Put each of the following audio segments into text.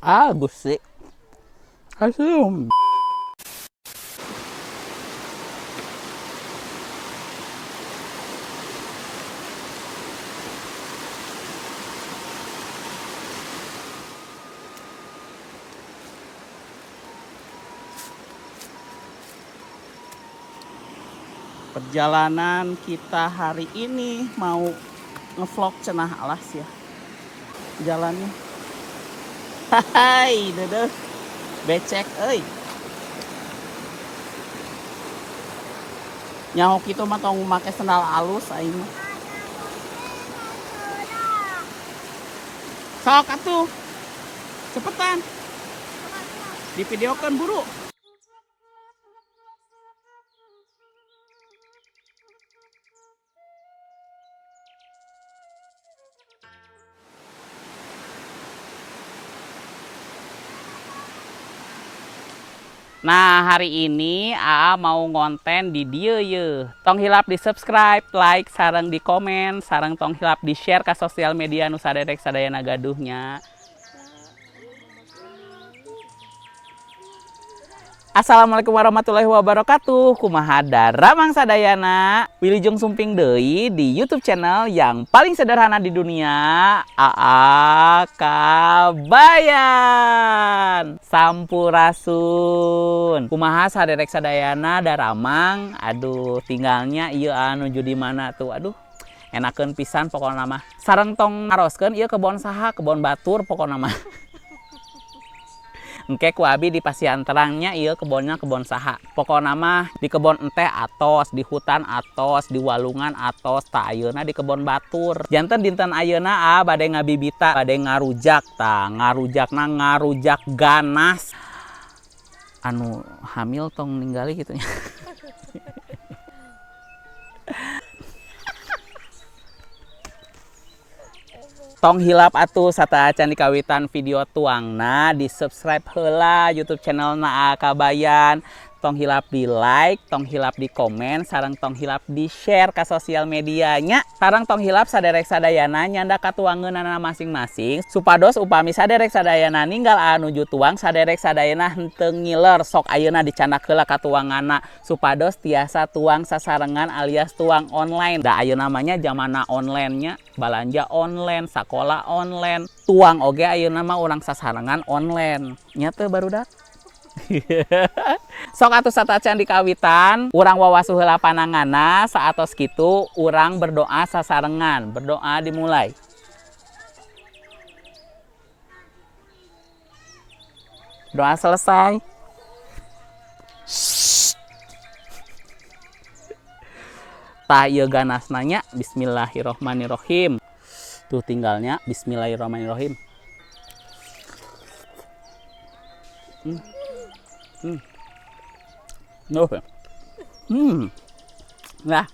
Gusti. Asum. Perjalanan kita hari ini mau ngevlog cenah alas ya. Jalannya. Hai, dede. Becek euy. Nyaho kitu mah tong make sendal alus aing mah. Sok atuh. Cepetan. Divideokeun buru. Nah, hari ini Aa mau ngonten di dieu ye. Tong hilap di subscribe, like, sareng di komen, sareng tong hilap di share ke sosial media nu saderek sadayana gaduhnya. Assalamualaikum warahmatullahi wabarakatuh. Kumaha daramang sadayana. Wilujeng sumping deui di YouTube channel yang paling sederhana di dunia, Aa Kabayan. Sampurasun. Kumaha saderek sadayana daramang. Aduh, tinggalnya ieu nuju di mana tuh. Aduh, enakeun pisan pokona mah. Sareng tong ngaroskeun ieu kebon saha? Kebon batur pokona mah. Engke ku abi di pasian terangnya iya kebonnya kebon saha. Pokokna mah di kebon ente atos, di hutan atos, di walungan atos, ta ayeuna di kebon batur. Janten dinten ayeuna bade ngabibita, bade ngarujak ta, ngarujakna ngarujak ganas. Anu hamil tong ninggali gitu nya. Tong hilap atuh sataacan dikawitan video tuangna di subscribe heula YouTube channel na Kabayan. Tong hilap di like, tong hilap di komen, sareng tong hilap di share ke sosial medianya. Sareng tong hilap saderek sadayana nyanda katuangeunana masing-masing. Supados upami saderek sadayana ninggal nuju tuang, saderek sadayana henteu ngiler sok ayeuna dicandak heula katuanganna. Supados tiasa tuang sasarengan alias tuang online. Da ayeuna namanya zamanna online-nya, balanja online, sakola online, tuang oge ayeuna mah urang sasarengan online. Nya teu barudak. Sok atuh satacan dikawitan urang wawasuh heula pananganna saatos kitu urang berdoa sasarengan. Berdoa dimulai. Doa selesai. Tah ieu ganasna nya bismillahirrohmanirrohim. Tuh tinggalnya bismillahirrohmanirrohim. Nah,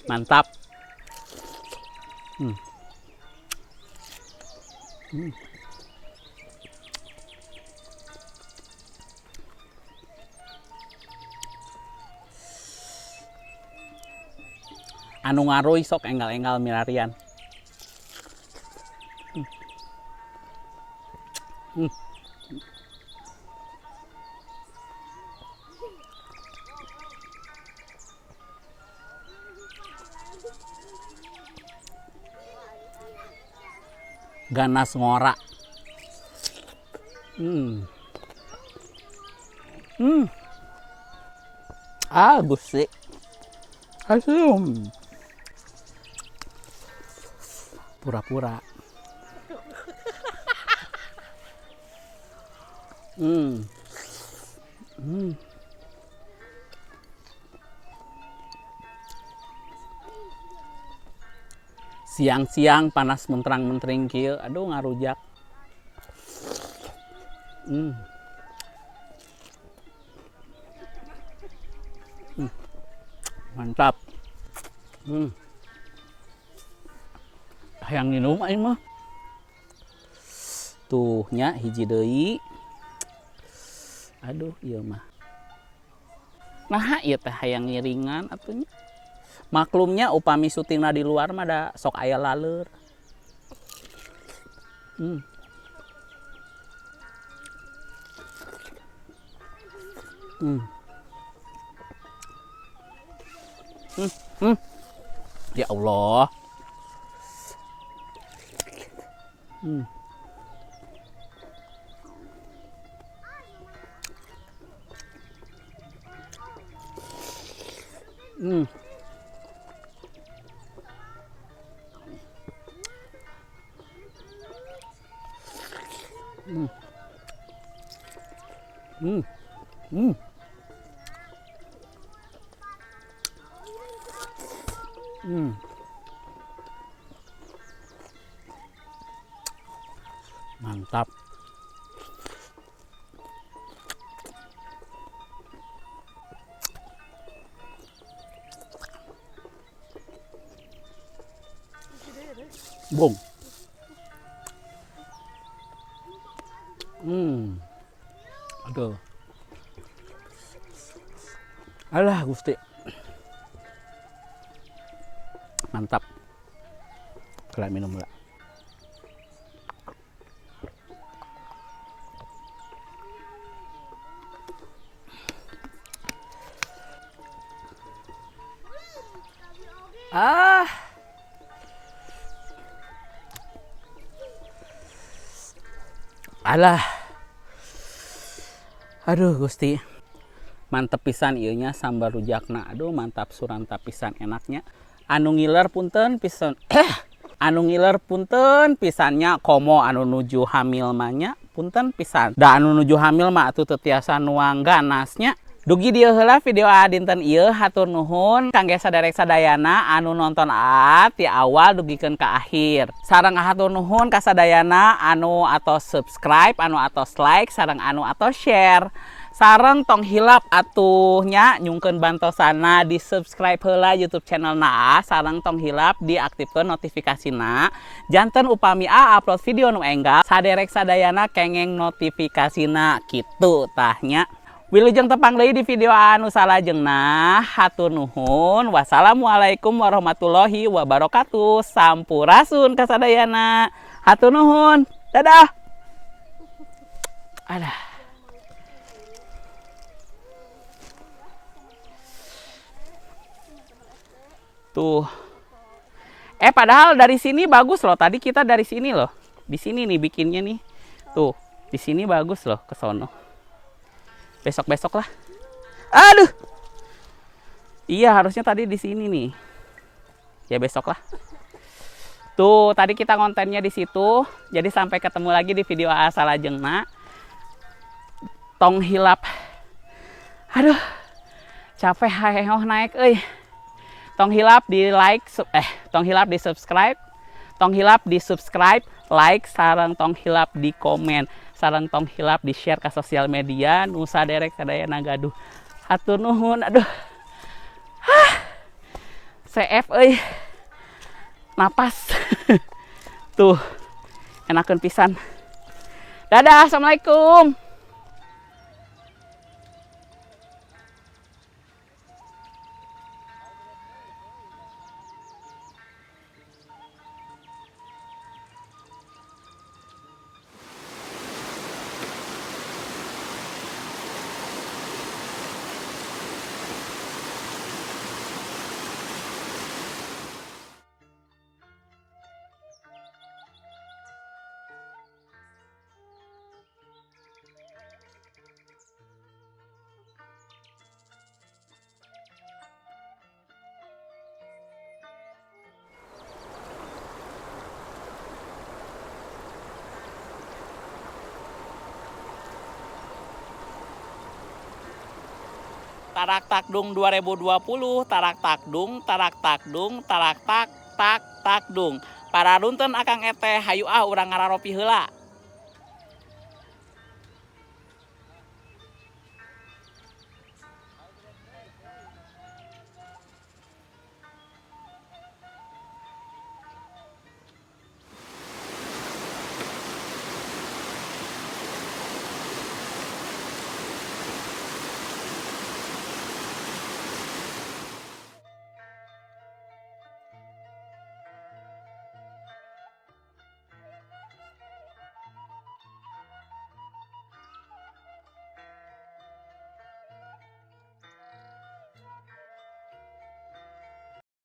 mantap. Anu ngaruy sok enggal-enggal milarian. Ganas ngora. Gusti. Asum. Pura-pura. Siang-siang panas menterang-mentering kieu, aduh ngarujak. Mantap. Hayang minum aing mah. Tuh nya hiji deui. Aduh ieu mah. Nah ieu teh hayang ngiringan atunya. Maklumnya upami syutingna di luar mah da sok aya laleur. Hmm. Hmm. Hmm. Ya Allah. Hmm. Hmm. Hmm. Hmm. Hmm. Hmm. Mantap. Bung. Hmm. Aduh. Alah Gusti. Mantap. Kalian minum lah. Ah. Alah. Aduh Gusti. Mantep pisan ieu nya sambal rujakna. Aduh mantap surantap pisan enaknya. Anu ngiler punten pisan. Anu ngiler punten pisannya komo anu nuju hamil manya punten pisan. Da anu nuju hamil mah atuh teu tiasa nuang ganasnya. Dugi dieu heula video dinten ieu hatur nuhun kangge saderek sadayana anu nonton ti awal dugikeun ka akhir. Sareng hatur nuhun ka sadayana anu atos subscribe, anu atos like, sareng anu atos share. Sareng tong hilap atuhnya nyungkeun bantosana di subscribe heula YouTube channel na sareng tong hilap diaktifkeun notifikasina. Janten upami upload video nu enggal saderek sadayana kengeng notifikasina kitu tahnya. Wilujeng tepang deui di video anu salajengna. Hatur nuhun. Wassalamualaikum warahmatullahi wabarakatuh. Sampurasun kasadayana. Hatur nuhun. Dadah. Alah. Tuh. Padahal dari sini bagus loh. Tadi kita dari sini loh. Di sini nih bikinnya nih. Tuh, di sini bagus loh ke sono. Besok-besok lah. Aduh. Iya, harusnya tadi di sini nih. Ya besok lah. Tuh, tadi kita kontennya di situ. Jadi sampai ketemu lagi di video salajengna. Tong hilap. Aduh. Capek haehoh naik euy. Tong hilap di like, tong hilap di subscribe, tong hilap di subscribe, like, sareng tong hilap di komen, sareng tong hilap di share ke sosial media, nu saderek sadayana gaduh. Hatur nuhun, aduh. CF euy. Napas. Tuh. Enakeun pisan. Dadah, assalamualaikum. Tarak takdung 2020, tarak takdung, tarak takdung, tarak tak tak takdung. Para runtun akang eteh hayu urang ngararopi heula.